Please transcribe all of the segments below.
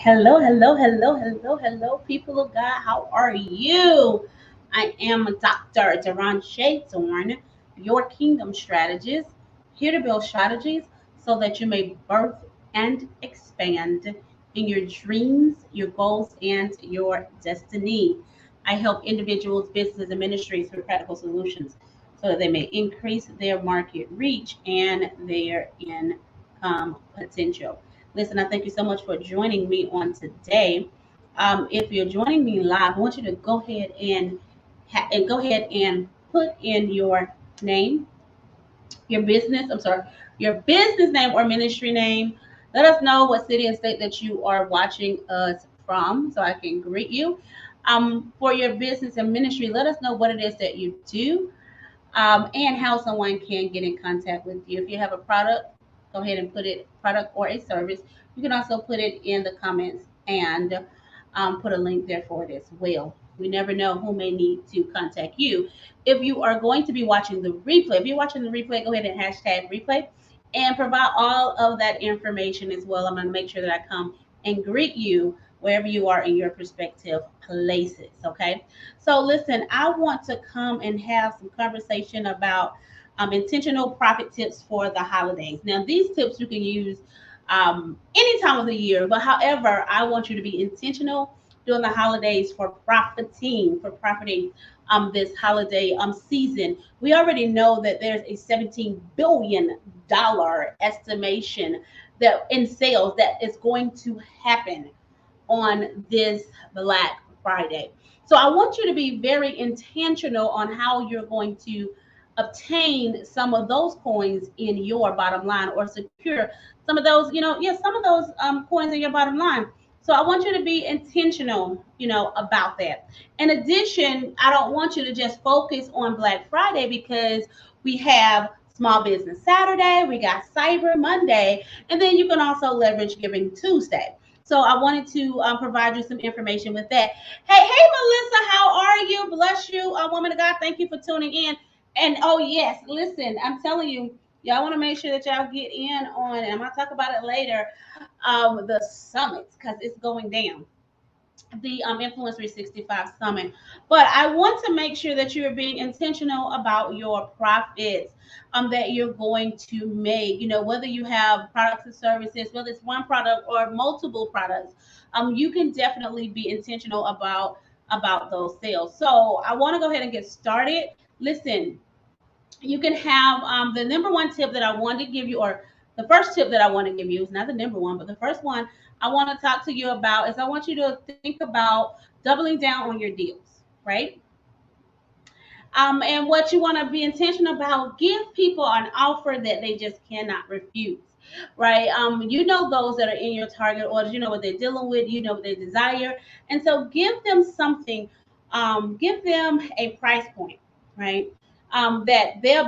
Hello, people of God. How are you? I am Dr. Deron Shaythorn, your kingdom strategist, here to build strategies so that you may birth and expand in your dreams, your goals, and your destiny. I help individuals, businesses, and ministries with practical solutions so that they may increase their market reach and their income potential. Listen, I thank you so much for joining me on today. If you're joining me live, I want you to go ahead and put in your name, your business. I'm sorry, your business name or ministry name. Let us know what city and state that you are watching us from, so I can greet you. For your business and ministry, let us know what it is that you do, and how someone can get in contact with you. If you have a product, go ahead and put it product or a service. You can also put it in the comments and put a link there for it as well. We never know who may need to contact you. If you are going to be watching the replay, if you're watching the replay, go ahead and hashtag replay and provide all of that information as well. I'm going to make sure that I come and greet you wherever you are in your respective places. Okay. So listen, I want to come and have some conversation about intentional profit tips for the holidays. Now, these tips you can use any time of the year, but however, I want you to be intentional during the holidays for profiting this holiday season. We already know that there's a $17 billion estimation that in sales that is going to happen on this Black Friday. So I want you to be very intentional on how you're going to obtain some of those coins in your bottom line or secure some of those, some of those coins in your bottom line. So I want you to be intentional, about that. In addition, I don't want you to just focus on Black Friday because we have Small Business Saturday, we got Cyber Monday, and then you can also leverage Giving Tuesday. So I wanted to provide you some information with that. Hey, Melissa, how are you? Bless you, woman of God. Thank you for tuning in. And oh yes, listen, I'm telling you, y'all want to make sure that y'all get in on, and I'm gonna talk about it later, the summits because it's going down, the Influence 365 Summit. But I want to make sure that you're being intentional about your profits that you're going to make. Whether you have products and services, whether it's one product or multiple products, you can definitely be intentional about those sales. So I want to go ahead and get started. Listen, you can have the number one tip that I wanted to give you, or the first tip that I want to give you is not the number one, but the first one I want to talk to you about is I want you to think about doubling down on your deals, right? And what you want to be intentional about, give people an offer that they just cannot refuse, right? You know those that are in your target orders, you know what they're dealing with, you know what they desire. And so give them something, give them a price point, right? That they'll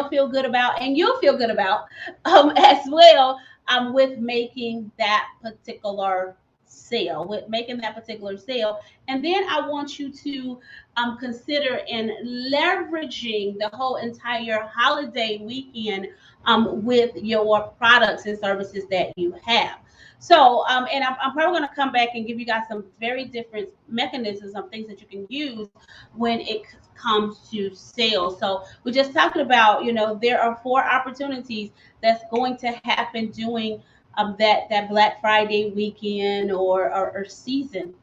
feel good about, and you'll feel good about as well, with making that particular sale. And then I want you to consider in leveraging the whole entire holiday weekend with your products and services that you have. So, and I'm probably going to come back and give you guys some very different mechanisms of things that you can use when it comes to sales. So we just talked about, there are 4 opportunities that's going to happen during that Black Friday weekend or season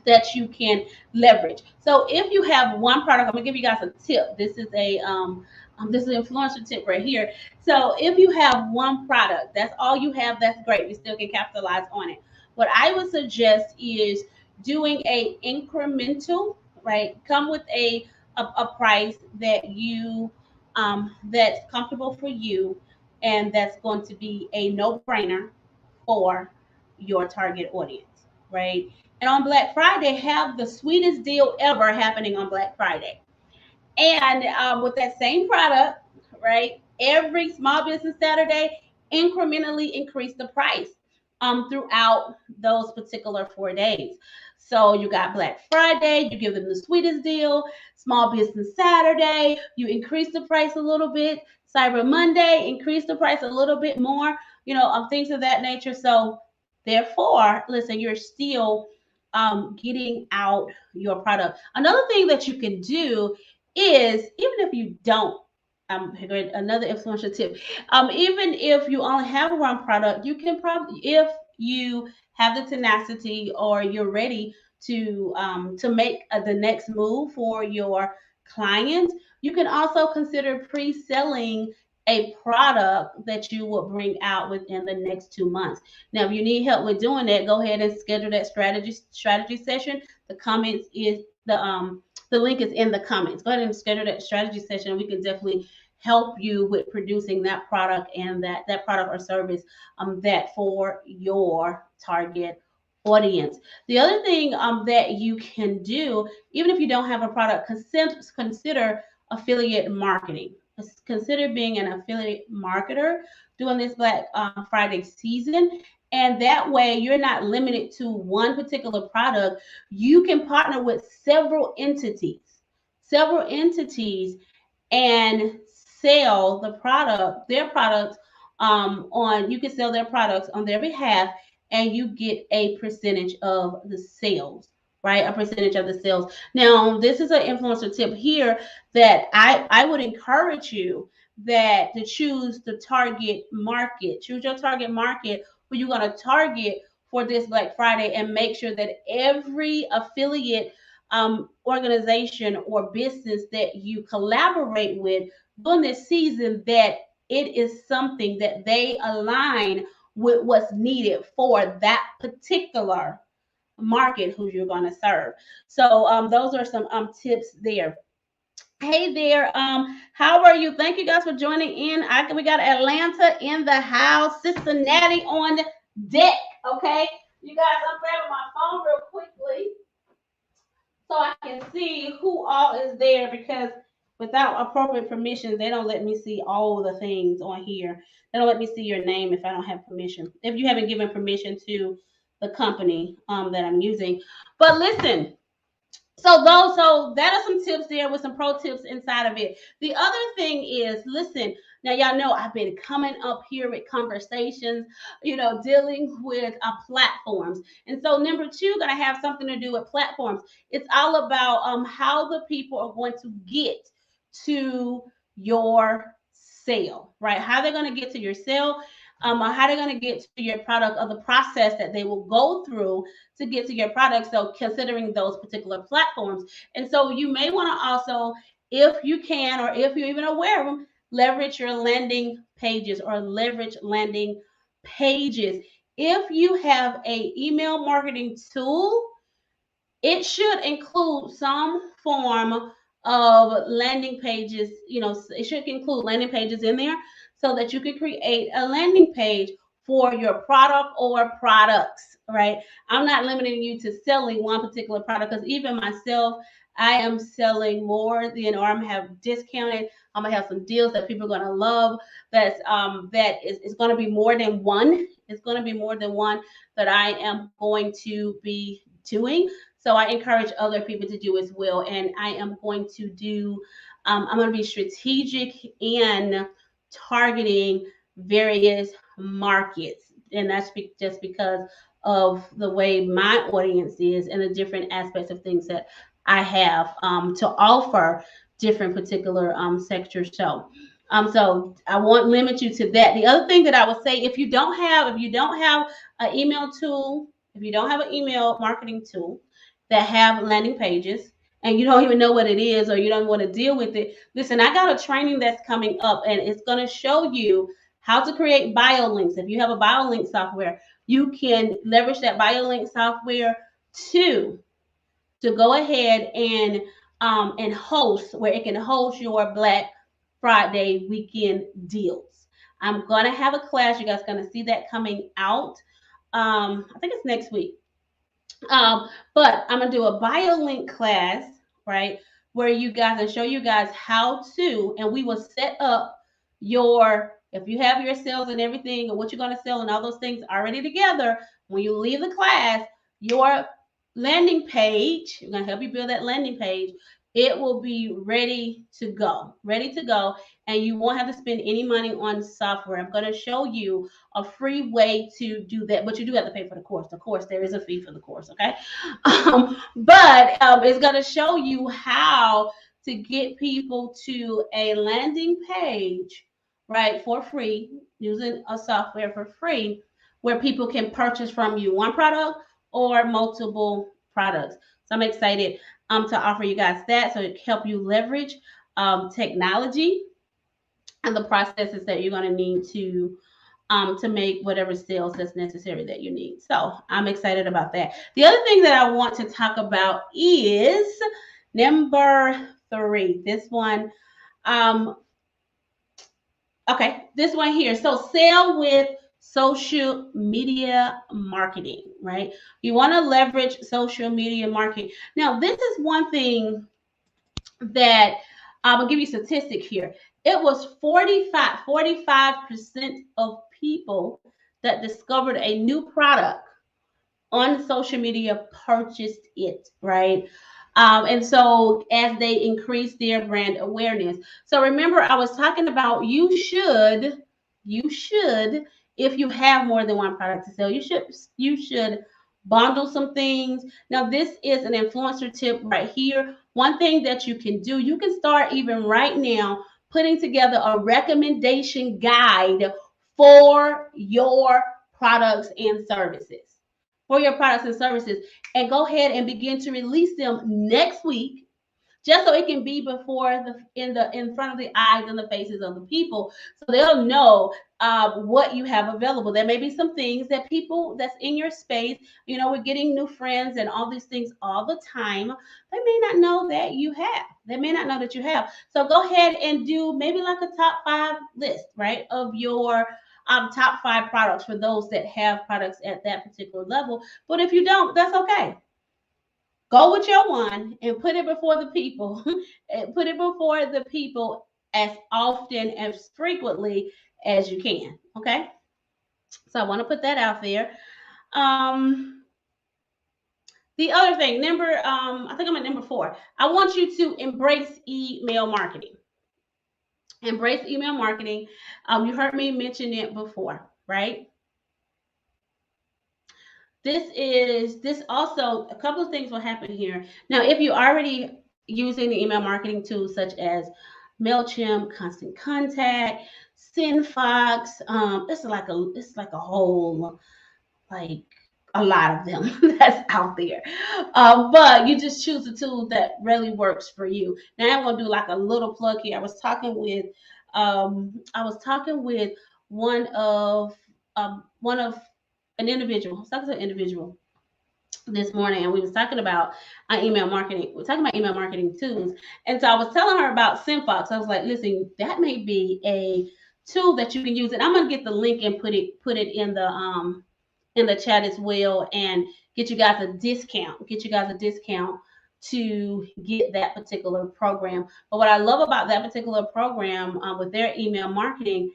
that you can leverage. So if you have one product, I'm gonna give you guys a tip. This is an influencer tip right here. So if you have one product, that's all you have, that's great. You still can capitalize on it. What I would suggest is doing a incremental, right? Come with a price that you that's comfortable for you and that's going to be a no-brainer for your target audience, right? And on Black Friday, have the sweetest deal ever happening on Black Friday. And with that same product, right? Every Small Business Saturday, incrementally increase the price throughout those particular 4 days. So you got Black Friday, you give them the sweetest deal. Small Business Saturday, you increase the price a little bit. Cyber Monday, increase the price a little bit more. Things of that nature. So Therefore, listen, you're still getting out your product. Another thing that you can do is, even if you don't, another influential tip. Even if you only have one product, you can probably, if you have the tenacity or you're ready to make the next move for your client, you can also consider pre-selling a product that you will bring out within the next 2 months. Now, if you need help with doing that, go ahead and schedule that strategy session. The comments is the link is in the comments. Go ahead and schedule that strategy session, and we can definitely help you with producing that product and that product or service that for your target audience. The other thing that you can do, even if you don't have a product, consider affiliate marketing. Consider being an affiliate marketer during this Black Friday season. And that way, you're not limited to one particular product. You can partner with several entities, and sell their products on. You can sell their products on their behalf, and you get a percentage of the sales, right? A percentage of the sales. Now, this is an influencer tip here that I would encourage you that to choose the target market. Choose your target market who you're going to target for this Black Friday, and make sure that every affiliate organization or business that you collaborate with during this season, that it is something that they align with what's needed for that particular market who you're going to serve. So those are some tips there. Hey there, how are you? Thank you guys for joining in. We got Atlanta in the house, Cincinnati on deck. Okay, you guys, I'm grabbing my phone real quickly so I can see who all is there, because without appropriate permission, they don't let me see all the things on here. They don't let me see your name if I don't have permission. If you haven't given permission to the company that I'm using. But listen, so that are some tips there with some pro tips inside of it. The other thing is, listen, now y'all know I've been coming up here with conversations, dealing with platforms. And so number two gonna have something to do with platforms. It's all about how the people are going to get to your sale, right? How they're gonna get to your sale, or how they're going to get to your product, or the process that they will go through to get to your product. So considering those particular platforms. And so you may want to also, if you can, or if you're even aware of them, leverage your landing pages or leverage landing pages. If you have a email marketing tool, it should include some form of landing pages. It should include landing pages in there so that you can create a landing page for your product or products, right? I'm not limiting you to selling one particular product, because even myself, I am selling more than, or I'm have discounted. I'm gonna have some deals that people are gonna love. That is going to be more than one. It's going to be more than one that I am going to be doing. So I encourage other people to do as well. And I am going to do, I'm going to be strategic in targeting various markets. And that's just because of the way my audience is and the different aspects of things that I have to offer different particular sectors. So I won't limit you to that. The other thing that I would say, if you don't have an email tool, if you don't have an email marketing tool that have landing pages, and you don't even know what it is, or you don't want to deal with it, listen, I got a training that's coming up, and it's going to show you how to create bio links. If you have a bio link software, you can leverage that bio link software to go ahead and host, where it can host your Black Friday weekend deals. I'm gonna have a class. You guys are gonna see that coming out. I think it's next week. But I'm gonna do a BioLink class, right, where you guys, and show you guys how to, and we will set up if you have your sales and everything, and what you're gonna sell and all those things already together. When you leave the class, your landing page, we're gonna help you build that landing page. It will be ready to go, and you won't have to spend any money on software. I'm going to show you a free way to do that, but you do have to pay for the course. Of course, there is a fee for the course, okay? But it's going to show you how to get people to a landing page, right, for free, using a software for free, where people can purchase from you one product or multiple products. So I'm excited to offer you guys that, so it help you leverage technology and the processes that you're going to need to make whatever sales that's necessary that you need. So I'm excited about that. The other thing that I want to talk about is number 3. This one, okay, this one here. So sell with social media marketing, right? You want to leverage social media marketing. Now, this is one thing that I'm gonna give you a statistic here. It was 45% of people that discovered a new product on social media purchased it, right? And so as they increase their brand awareness. So remember, I was talking about you should, if you have more than one product to sell, you should bundle some things. Now, this is an influencer tip right here. One thing that you can do, you can start even right now putting together a recommendation guide for your products and services and go ahead and begin to release them next week, just so it can be before in front of the eyes and the faces of the people, so they'll know what you have available. There may be some things that people that's in your space, we're getting new friends and all these things all the time. They may not know that you have. They may not know that you have. So go ahead and do maybe like a top 5 list, right, of your top 5 products for those that have products at that particular level. But if you don't, that's okay. Go with your one and put it before the people. And put it before the people as often, as frequently as you can. Okay. So I want to put that out there. Um, the other thing, I think I'm at number 4. I want you to embrace email marketing. Embrace email marketing. You heard me mention it before, right? This also, a couple of things will happen here. Now, if you already using the email marketing tools such as MailChimp, Constant Contact, SendFox, it's like a whole, like, a lot of them that's out there. But you just choose a tool that really works for you. Now I'm gonna do like a little plug here. I was talking with one of an individual. I was talking to an individual this morning, and we was talking about email marketing. We're talking about email marketing tools, and so I was telling her about SendFox. I was like, "Listen, that may be a tool that you can use." And I'm gonna get the link and put it in the chat as well, and get you guys a discount. To get that particular program. But what I love about that particular program with their email marketing,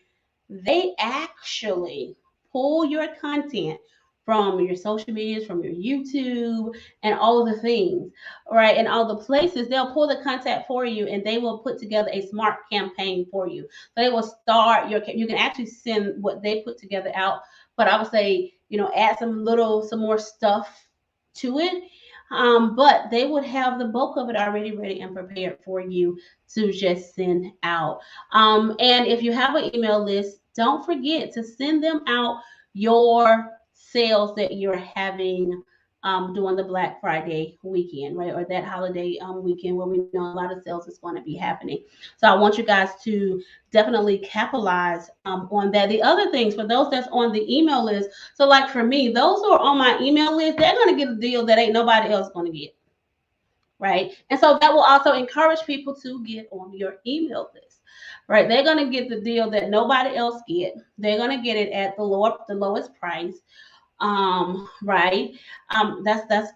they actually pull your content from your social medias, from your YouTube, and all the things, right? And all the places, they'll pull the content for you, and they will put together a smart campaign for you. So they will start you can actually send what they put together out, but I would say, add some more stuff to it. But they would have the bulk of it already ready and prepared for you to just send out. And if you have an email list, don't forget to send them out your sales that you're having during the Black Friday weekend, right? Or that holiday weekend, where we know a lot of sales is going to be happening. So I want you guys to definitely capitalize on that. The other things for those that's on the email list, so like for me, those who are on my email list, they're going to get a deal that ain't nobody else going to get, right? And so that will also encourage people to get on your email list, right? They're going to get the deal that nobody else get. They're going to get it at the lowest price, right? That's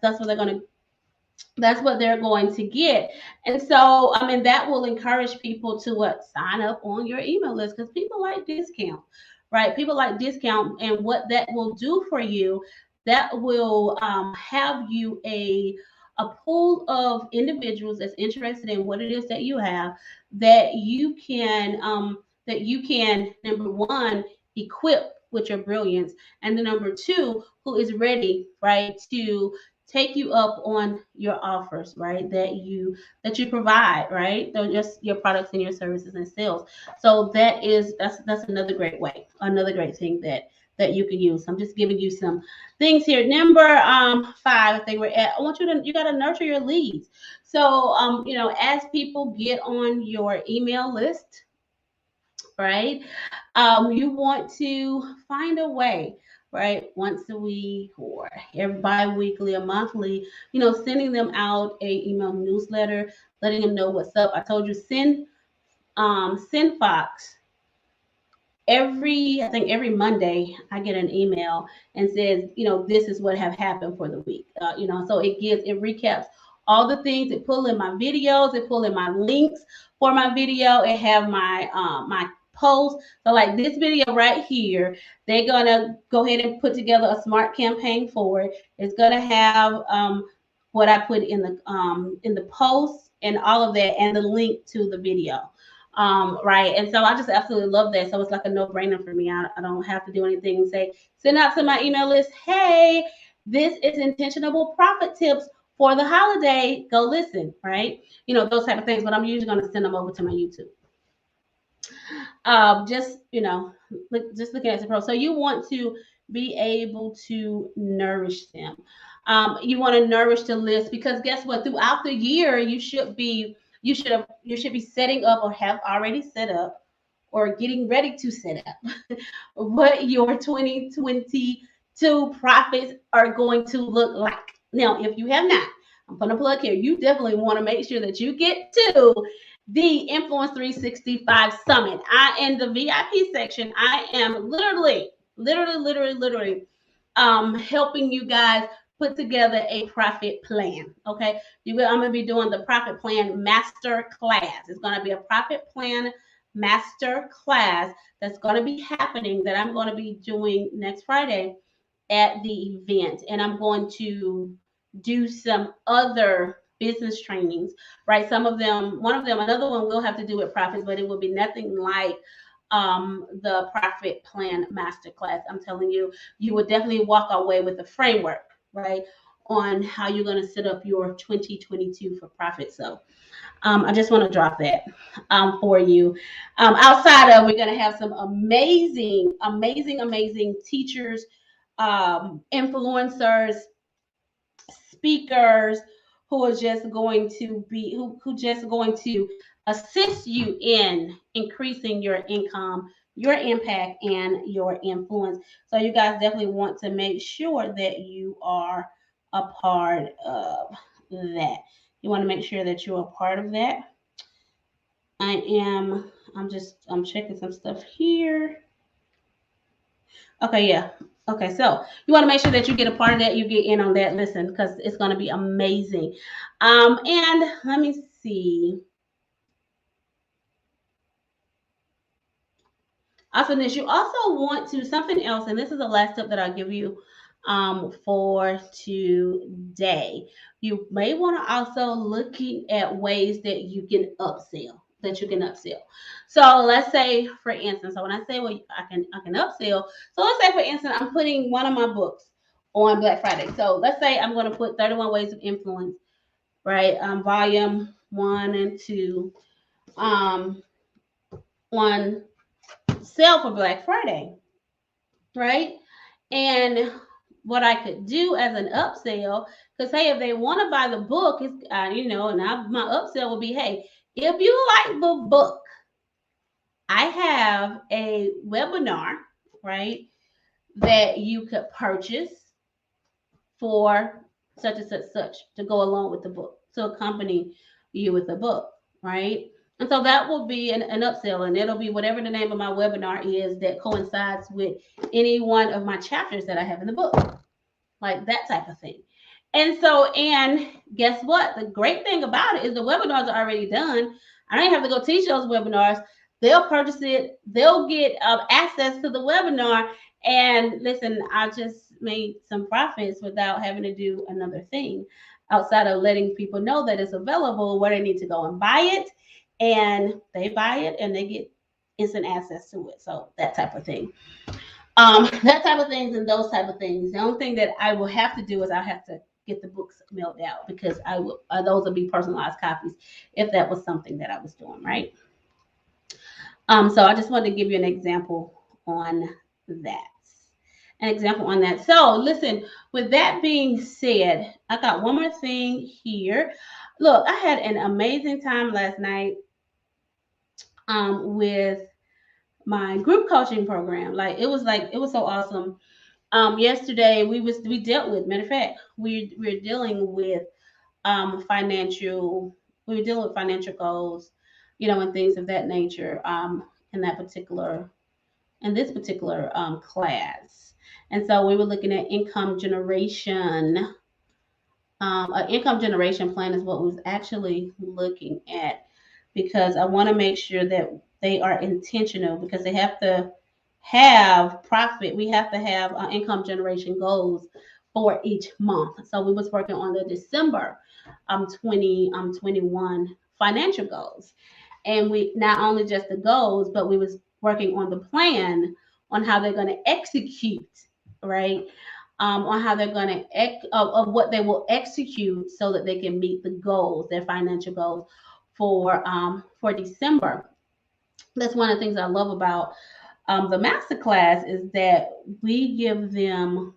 what they're going to get. And so, I mean, that will encourage people to sign up on your email list, because people like discount, right? People like discount, and what that will do for you, that will have you a pool of individuals that's interested in what it is that you have, that you can, number one, equip with your brilliance, and the number two, who is ready, right, to take you up on your offers, right, that you provide, right, they're just your products and your services and sales. So that's another great way, another great thing that you can use. I'm just giving you some things here. Number five, I think we're at. You got to nurture your leads. So as people get on your email list, right, you want to find a way, right, once a week or every bi-weekly or monthly, sending them out a email newsletter, letting them know what's up. I told you, send Fox every Monday. I get an email and says, this is what have happened for the week. So it recaps all the things. It pull in my videos, it pull in my links for my video, it have my posts. So like this video right here, they're gonna go ahead and put together a smart campaign for it. It's gonna have what I put in the post and all of that, and the link to the video. Right. And so I just absolutely love that. So it's like a no-brainer for me. I don't have to do anything and say, send out to my email list, hey, this is intentional profit tips for the holiday. Go listen, right? Those type of things. But I'm usually going to send them over to my YouTube. Just looking at the pro. So you want to be able to nourish them. You want to nourish the list, because guess what? Throughout the year, you should be setting up, or have already set up, or getting ready to set up what your 2022 profits are going to look like. Now, if you have not, I'm going to plug here. You definitely want to make sure that you get to the Influence 365 Summit. In the VIP section, I am literally helping you guys put together a profit plan. Okay, I'm going to be doing the profit plan master class. It's going to be a profit plan master class that's going to be happening, that I'm going to be doing next Friday at the event. And I'm going to do some other business trainings, right? Another one will have to do with profits, but it will be nothing like the profit plan masterclass. I'm telling you, you would definitely walk away with a framework, right, on how you're going to set up your 2022 for profit. So I just want to drop that for you. Outside of, we're going to have some amazing teachers, influencers, speakers, who are just going to assist you in increasing your income, your impact, and your influence. So you guys definitely want to make sure that you are a part of that. You want to make sure that you're a part of that. I'm checking some stuff here. Okay, yeah. Okay, so you want to make sure that you get a part of that, you get in on that. Listen, because it's going to be amazing. And let me see. Awesomeness. You also want to, something else, and this is the last tip that I'll give you for today. You may want to also looking at ways that you can upsell. So let's say, for instance, so when I say, well, I can upsell. So let's say, for instance, I'm putting one of my books on Black Friday. So let's say I'm going to put 31 Ways of Influence, right? Volume 1 and 2 on sale for Black Friday, right? And what I could do as an upsell, because hey, if they want to buy the book, it's my upsell will be, hey, if you like the book, I have a webinar, right, that you could purchase for such and such to go along with the book, to accompany you with the book, right? And so that will be an upsell, and it'll be whatever the name of my webinar is that coincides with any one of my chapters that I have in the book, like that type of thing. And so, and guess what? The great thing about it is the webinars are already done. I don't even have to go teach those webinars. They'll purchase it. They'll get access to the webinar. And listen, I just made some profits without having to do another thing. outside of letting people know that it's available, where they need to go and buy it. And they buy it and they get instant access to it. So that type of thing. That type of things and those type of things. The only thing that I will have to do is I have to get the books mailed out, because I will those would be personalized copies if that was something that I was doing, right? So I just wanted to give you an example on that. An example on that. So listen, with that being said, I got one more thing here. Look, I had an amazing time last night with my group coaching program. Like it was so awesome. Yesterday we dealt with, matter of fact, we're dealing with financial we were dealing with financial goals, and things of that nature, in that particular in this particular class. And so we were looking at income generation. An income generation plan is what we was actually looking at, because I want to make sure that they are intentional, because they have to have profit. We have to have income generation goals for each month. So we was working on the December 2021 financial goals, and we not only just the goals, but we was working on the plan on how they're going to execute, right? On how they're going to of what they will execute so that they can meet the goals, their financial goals for December. That's one of the things I love about the master class, is that we give them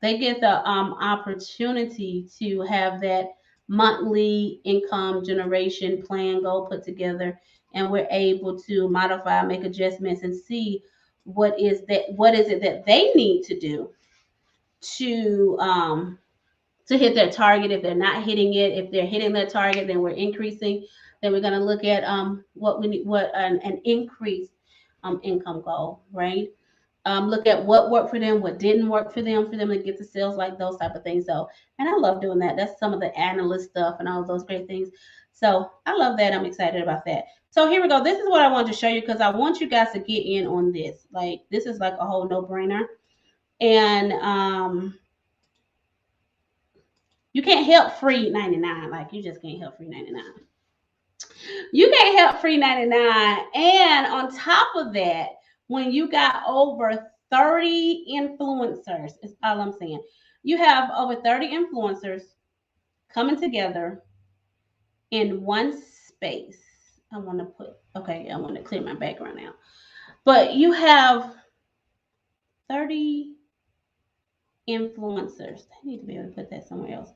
they get the opportunity to have that monthly income generation plan goal put together, and we're able to modify, make adjustments, and see what is it that they need to do to hit their target. If they're not hitting it, if they're hitting their target, then we're increasing. Then we're going to look at what we need, what an increased income goal, right? Look at what worked for them, what didn't work for them to get the sales, like those type of things. So, and I love doing that. That's some of the analyst stuff and all of those great things. So I love that. I'm excited about that. So here we go. This is what I wanted to show you, because I want you guys to get in on this. Like, this is like a whole no-brainer. And you can't help free 99. Like, you just can't help free 99. You can't help free 99. And on top of that, when you got over 30 influencers, is all I'm saying. You have over 30 influencers coming together in one space. I want to clear my background out. But you have 30 influencers. I need to be able to put that somewhere else.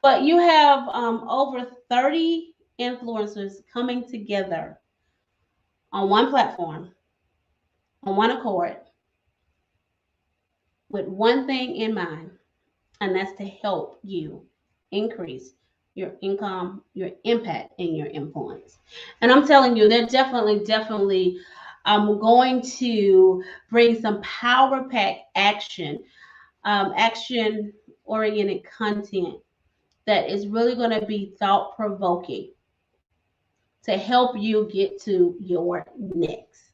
But you have over 30 influencers coming together on one platform, on one accord, with one thing in mind, and that's to help you increase your income, your impact, and your influence. And I'm telling you, they're definitely going to bring some power pack action, action oriented content that is really going to be thought provoking to help you get to your next.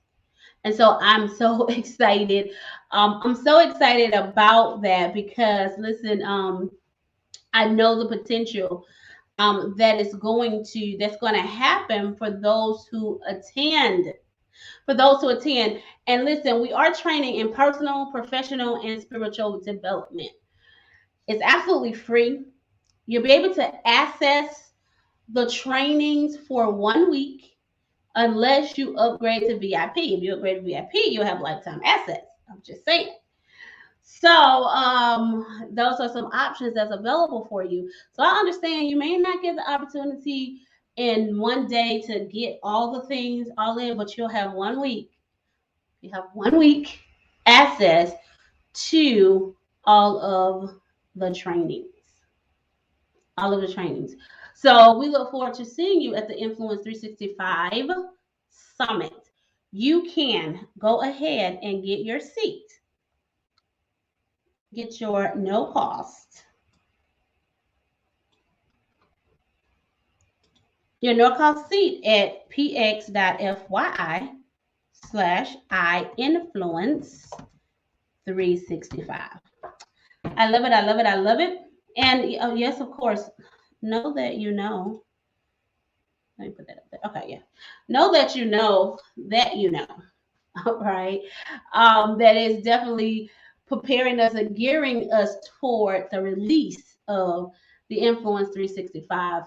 And so I'm so excited. I'm so excited about that, because listen, I know the potential that's going to happen for those who attend. For those who attend. And listen, we are training in personal, professional, and spiritual development. It's absolutely free. You'll be able to access the trainings for 1 week, unless you upgrade to VIP. If you upgrade to VIP, you'll have lifetime access. I'm just saying. So those are some options that's available for you. So I understand you may not get the opportunity in one day to get all the things all in, but you'll have 1 week. You have 1 week access to all of the trainings. All of the trainings. So we look forward to seeing you at the Influence 365 Summit. You can go ahead and get your seat. Get your no cost. Your no cost seat at px.fyi/iinfluence365. I love it. I love it. I love it. And oh, yes, of course, know that you know. Let me put that up there. Okay, yeah. Know that you know that you know. Right? That is definitely preparing us and gearing us toward the release of the Influence 365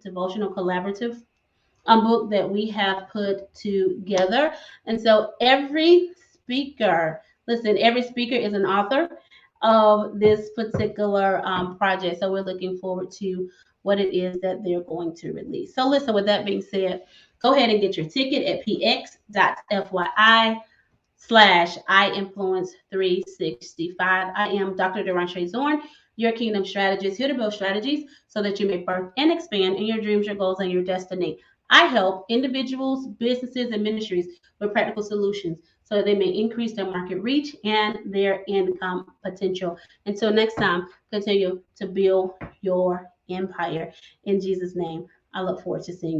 devotional collaborative book that we have put together. And so every speaker, listen, every speaker is an author of this particular project. So we're looking forward to what it is that they're going to release. So listen, with that being said, go ahead and get your ticket at px.fyi/I Influence 365. I am Dr. Deranche Zorn, your kingdom strategist, here to build strategies so that you may birth and expand in your dreams, your goals, and your destiny. I help individuals, businesses, and ministries with practical solutions so that they may increase their market reach and their income potential. Until next time, continue to build your empire. In Jesus' name, I look forward to seeing you.